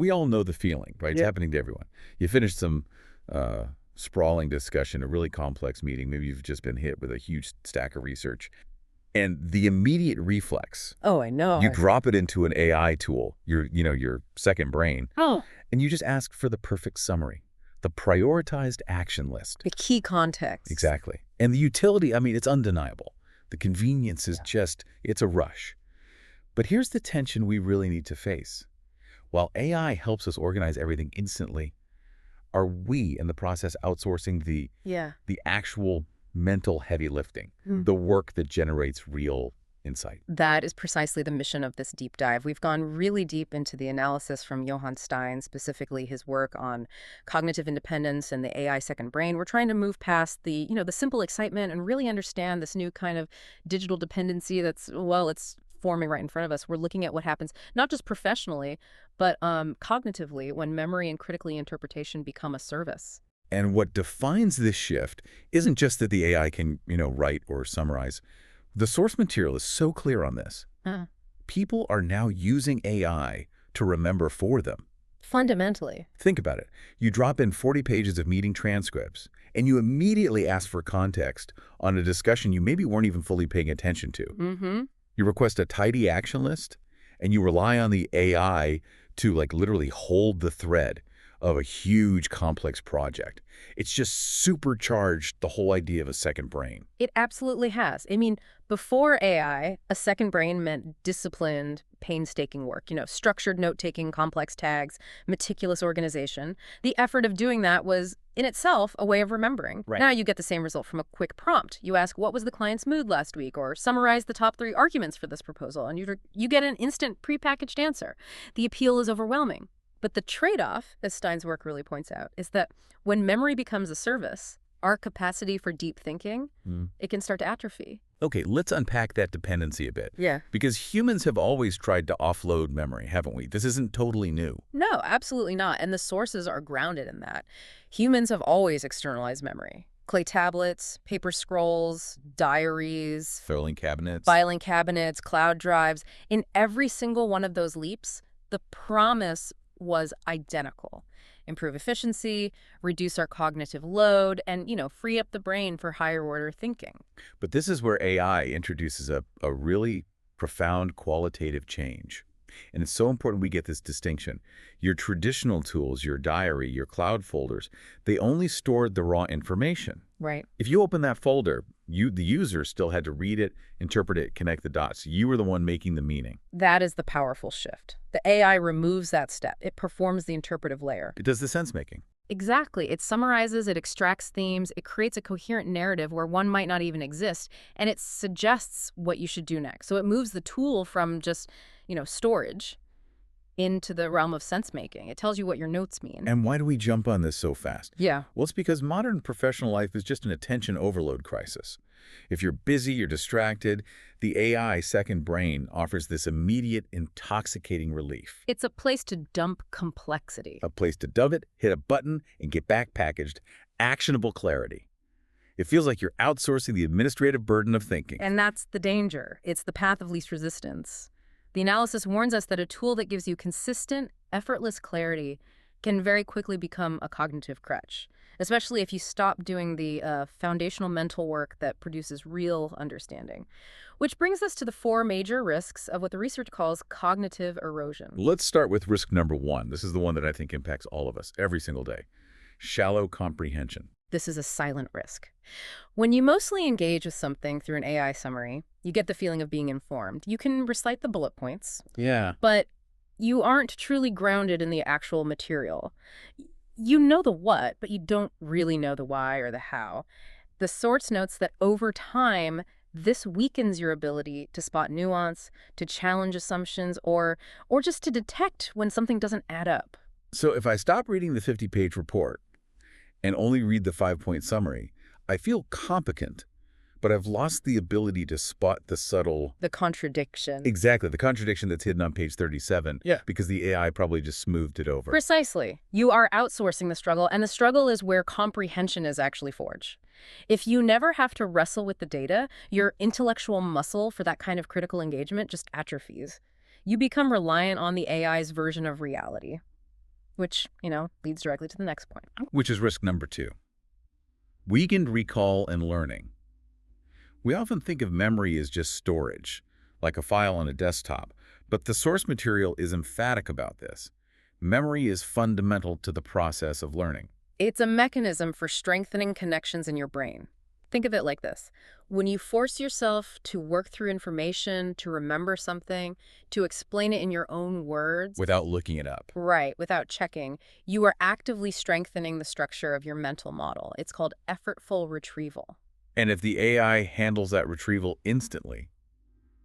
We all know the feeling, right? It's Yeah. happening to everyone. You finish some sprawling discussion, a really complex meeting. Maybe you've just been hit with a huge stack of research. And the immediate reflex, Oh, I know. you drop it into an AI tool, your second brain, Oh. and you just ask for the perfect summary, the prioritized action list. The key context. Exactly. And the utility, I mean, it's undeniable. The convenience is just, it's a rush. But here's the tension we really need to face. While AI helps us organize everything instantly, are we in the process outsourcing the actual mental heavy lifting, the work that generates real insight? That is precisely the mission of this deep dive. We've gone really deep into the analysis from Johan Steyn, specifically his work on cognitive independence and the AI second brain. We're trying to move past the simple excitement and really understand this new kind of digital dependency that's, well, it's forming right in front of us. We're looking at what happens not just professionally, but cognitively when memory and critically interpretation become a service. And what defines this shift isn't just that the AI can, write or summarize. The source material is so clear on this. People are now using AI to remember for them. Fundamentally. Think about it. You drop in 40 pages of meeting transcripts, and you immediately ask for context on a discussion you maybe weren't even fully paying attention to. You request a tidy action list, and you rely on the AI to literally hold the thread of a huge, complex project. It's just supercharged the whole idea of a second brain. It absolutely has. I mean, before AI, a second brain meant disciplined, painstaking work, structured note-taking, complex tags, meticulous organization. The effort of doing that was, in itself, a way of remembering. Right. Now you get the same result from a quick prompt. You ask, what was the client's mood last week? Or summarize the top 3 arguments for this proposal. And you get an instant prepackaged answer. The appeal is overwhelming. But the trade-off, as Steyn's work really points out, is that when memory becomes a service, our capacity for deep thinking, it can start to atrophy. Okay, let's unpack that dependency a bit. Yeah. Because humans have always tried to offload memory, haven't we? This isn't totally new. No, absolutely not. And the sources are grounded in that. Humans have always externalized memory. Clay tablets, paper scrolls, diaries, Filing cabinets. cloud drives. In every single one of those leaps, the promise was identical. Improve efficiency, reduce our cognitive load, and, free up the brain for higher order thinking. But this is where AI introduces a really profound qualitative change. And it's so important we get this distinction. Your traditional tools, your diary, your cloud folders, they only stored the raw information. Right. If you open that folder, the user still had to read it, interpret it, connect the dots. You were the one making the meaning. That is the powerful shift. The AI removes that step. It performs the interpretive layer. It does the sense-making. Exactly. It summarizes, it extracts themes, it creates a coherent narrative where one might not even exist, and it suggests what you should do next. So it moves the tool from just, storage into the realm of sense-making. It tells you what your notes mean. And why do we jump on this so fast? Yeah. Well, it's because modern professional life is just an attention overload crisis. If you're busy, you're distracted, the AI second brain offers this immediate, intoxicating relief. It's a place to dump complexity. A place to dove it, hit a button, and get back packaged actionable clarity. It feels like you're outsourcing the administrative burden of thinking. And that's the danger. It's the path of least resistance. The analysis warns us that a tool that gives you consistent, effortless clarity can very quickly become a cognitive crutch, especially if you stop doing the foundational mental work that produces real understanding. Which brings us to the 4 major risks of what the research calls cognitive erosion. Let's start with risk number 1. This is the one that I think impacts all of us every single day. Shallow comprehension. This is a silent risk. When you mostly engage with something through an AI summary, you get the feeling of being informed. You can recite the bullet points. Yeah. But you aren't truly grounded in the actual material. You know the what, but you don't really know the why or the how. The source notes that over time, this weakens your ability to spot nuance, to challenge assumptions, or just to detect when something doesn't add up. So if I stop reading the 50-page report and only read the 5-point summary, I feel competent, but I've lost the ability to spot the subtle... The contradiction. Exactly, the contradiction that's hidden on page 37. Yeah. Because the AI probably just smoothed it over. Precisely. You are outsourcing the struggle, and the struggle is where comprehension is actually forged. If you never have to wrestle with the data, your intellectual muscle for that kind of critical engagement just atrophies. You become reliant on the AI's version of reality. which, leads directly to the next point. Which is risk number 2. Weakened recall and learning. We often think of memory as just storage, like a file on a desktop, but the source material is emphatic about this. Memory is fundamental to the process of learning. It's a mechanism for strengthening connections in your brain. Think of it like this. When you force yourself to work through information, to remember something, to explain it in your own words, Without looking it up. right, without checking, you are actively strengthening the structure of your mental model. It's called effortful retrieval. And if the AI handles that retrieval instantly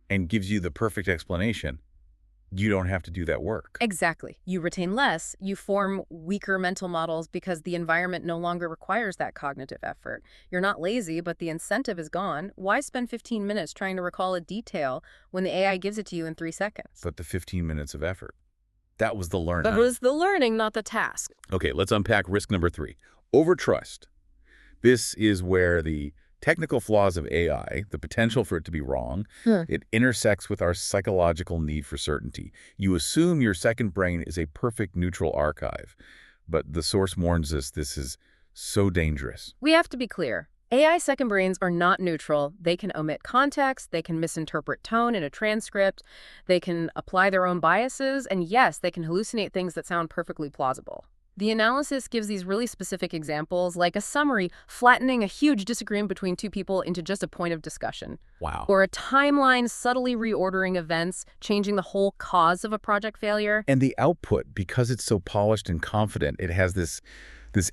and gives you the perfect explanation, you don't have to do that work. Exactly. You retain less, you form weaker mental models because the environment no longer requires that cognitive effort. You're not lazy, but the incentive is gone. Why spend 15 minutes trying to recall a detail when the AI gives it to you in 3 seconds? But the 15 minutes of effort, that was the learning. That was the learning, not the task. Okay, let's unpack risk number 3. Overtrust. This is where the technical flaws of AI, the potential for it to be wrong, it intersects with our psychological need for certainty. You assume your second brain is a perfect neutral archive, but the source warns us this is so dangerous. We have to be clear. AI second brains are not neutral. They can omit context, they can misinterpret tone in a transcript, they can apply their own biases, and yes, they can hallucinate things that sound perfectly plausible. The analysis gives these really specific examples, like a summary flattening a huge disagreement between two people into just a point of discussion. Wow. Or a timeline subtly reordering events, changing the whole cause of a project failure. And the output, because it's so polished and confident, it has this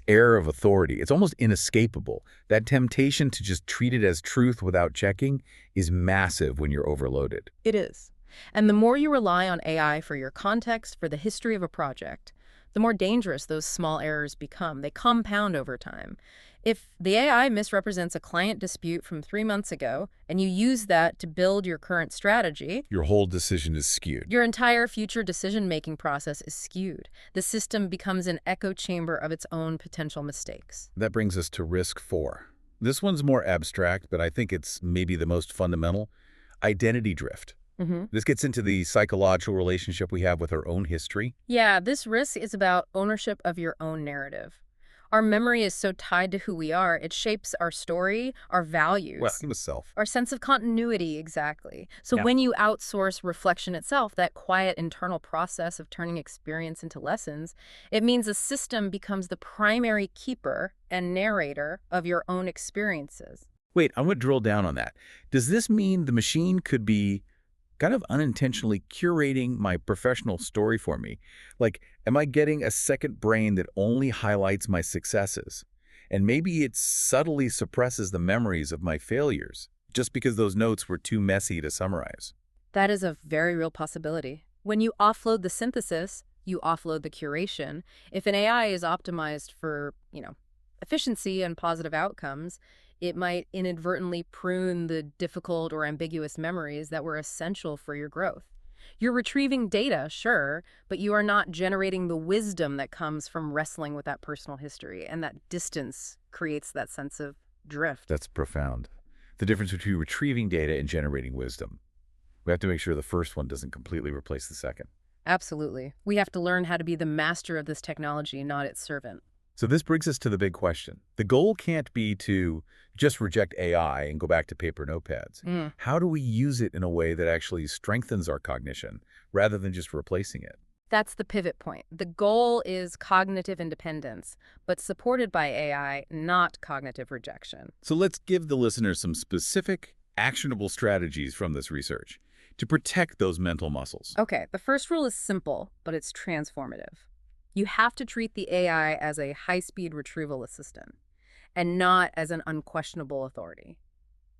air of authority. It's almost inescapable. That temptation to just treat it as truth without checking is massive when you're overloaded. It is. And the more you rely on AI for your context, for the history of a project, the more dangerous those small errors become. They compound over time. If the AI misrepresents a client dispute from 3 months ago, and you use that to build your current strategy, Your whole decision is skewed. your entire future decision-making process is skewed. The system becomes an echo chamber of its own potential mistakes. That brings us to risk 4. This one's more abstract, but I think it's maybe the most fundamental. Identity drift. This gets into the psychological relationship we have with our own history. Yeah, this risk is about ownership of your own narrative. Our memory is so tied to who we are, it shapes our story, our values. Well, the self. Our sense of continuity, exactly. So Yeah. when you outsource reflection itself, that quiet internal process of turning experience into lessons, it means a system becomes the primary keeper and narrator of your own experiences. Wait, I'm going to drill down on that. Does this mean the machine could be kind of unintentionally curating my professional story for me? Like, am I getting a second brain that only highlights my successes? And maybe it subtly suppresses the memories of my failures, just because those notes were too messy to summarize. That is a very real possibility. When you offload the synthesis, you offload the curation. If an AI is optimized for, efficiency and positive outcomes, it might inadvertently prune the difficult or ambiguous memories that were essential for your growth. You're retrieving data, sure, but you are not generating the wisdom that comes from wrestling with that personal history, and that distance creates that sense of drift. That's profound. The difference between retrieving data and generating wisdom. We have to make sure the first one doesn't completely replace the second. Absolutely. We have to learn how to be the master of this technology, not its servant. So this brings us to the big question. The goal can't be to just reject AI and go back to paper notepads. How do we use it in a way that actually strengthens our cognition rather than just replacing it? That's the pivot point. The goal is cognitive independence, but supported by AI, not cognitive rejection. So let's give the listeners some specific, actionable strategies from this research to protect those mental muscles. Okay, the first rule is simple, but it's transformative. You have to treat the AI as a high-speed retrieval assistant and not as an unquestionable authority.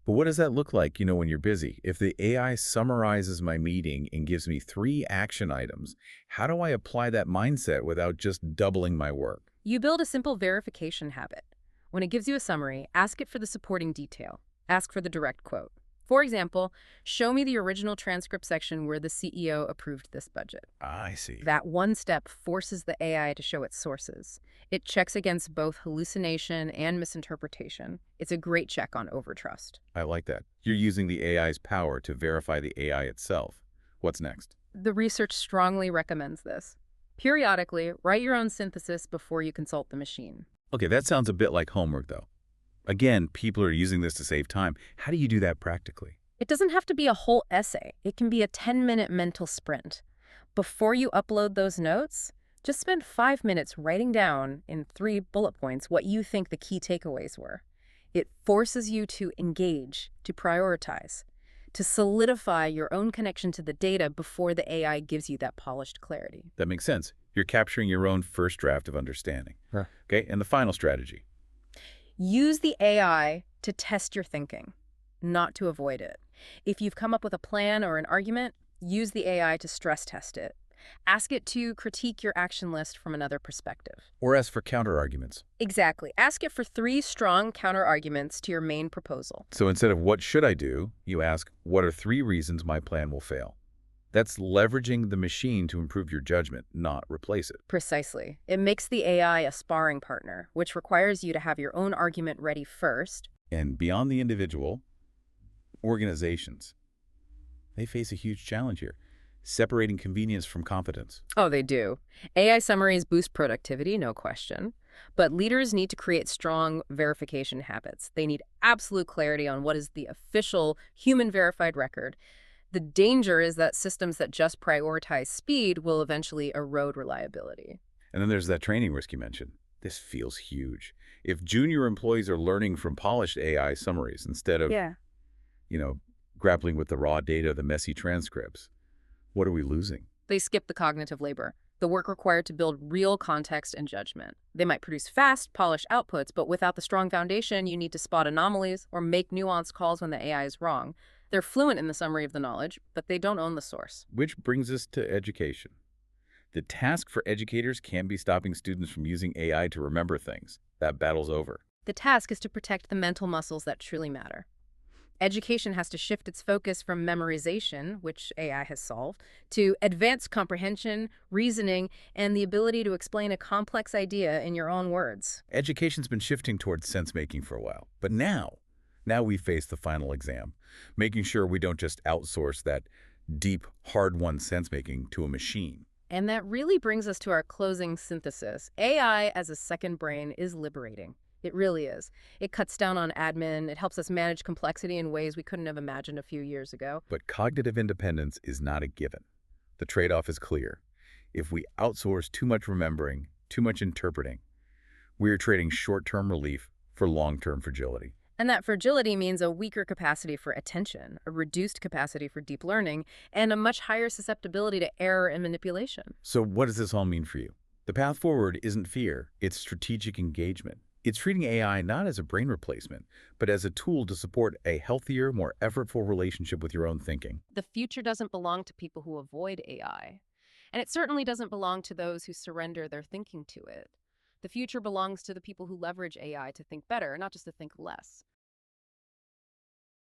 But what does that look like, when you're busy? If the AI summarizes my meeting and gives me 3 action items, how do I apply that mindset without just doubling my work? You build a simple verification habit. When it gives you a summary, ask it for the supporting detail. Ask for the direct quote. For example, show me the original transcript section where the CEO approved this budget. I see. That one step forces the AI to show its sources. It checks against both hallucination and misinterpretation. It's a great check on overtrust. I like that. You're using the AI's power to verify the AI itself. What's next? The research strongly recommends this. Periodically, write your own synthesis before you consult the machine. Okay, that sounds a bit like homework, though. Again, people are using this to save time. How do you do that practically? It doesn't have to be a whole essay. It can be a 10-minute mental sprint. Before you upload those notes, just spend 5 minutes writing down in 3 bullet points what you think the key takeaways were. It forces you to engage, to prioritize, to solidify your own connection to the data before the AI gives you that polished clarity. That makes sense. You're capturing your own first draft of understanding. Huh. Okay, and the final strategy. Use the AI to test your thinking, not to avoid it. If you've come up with a plan or an argument, use the AI to stress test it. Ask it to critique your action list from another perspective. Or ask for counter-arguments. Exactly. Ask it for 3 strong counter-arguments to your main proposal. So instead of what should I do, you ask, what are 3 reasons my plan will fail? That's leveraging the machine to improve your judgment, not replace it. Precisely. It makes the AI a sparring partner, which requires you to have your own argument ready first. And beyond the individual, organizations, they face a huge challenge here, separating convenience from competence. Oh, they do. AI summaries boost productivity, no question. But leaders need to create strong verification habits. They need absolute clarity on what is the official human-verified record. The danger is that systems that just prioritize speed will eventually erode reliability. And then there's that training risk you mentioned. This feels huge. If junior employees are learning from polished AI summaries instead of, grappling with the raw data, the messy transcripts, what are we losing? They skip the cognitive labor, the work required to build real context and judgment. They might produce fast, polished outputs, but without the strong foundation, you need to spot anomalies or make nuanced calls when the AI is wrong. They're fluent in the summary of the knowledge, but they don't own the source. Which brings us to education. The task for educators can't be stopping students from using AI to remember things. That battle's over. The task is to protect the mental muscles that truly matter. Education has to shift its focus from memorization, which AI has solved, to advanced comprehension, reasoning, and the ability to explain a complex idea in your own words. Education's been shifting towards sense-making for a while. But now we face the final exam, making sure we don't just outsource that deep, hard-won sense-making to a machine. And that really brings us to our closing synthesis. AI as a second brain is liberating. It really is. It cuts down on admin. It helps us manage complexity in ways we couldn't have imagined a few years ago. But cognitive independence is not a given. The trade-off is clear. If we outsource too much remembering, too much interpreting, we're trading short-term relief for long-term fragility. And that fragility means a weaker capacity for attention, a reduced capacity for deep learning, and a much higher susceptibility to error and manipulation. So what does this all mean for you? The path forward isn't fear, it's strategic engagement. It's treating AI not as a brain replacement, but as a tool to support a healthier, more effortful relationship with your own thinking. The future doesn't belong to people who avoid AI. And it certainly doesn't belong to those who surrender their thinking to it. The future belongs to the people who leverage AI to think better, not just to think less.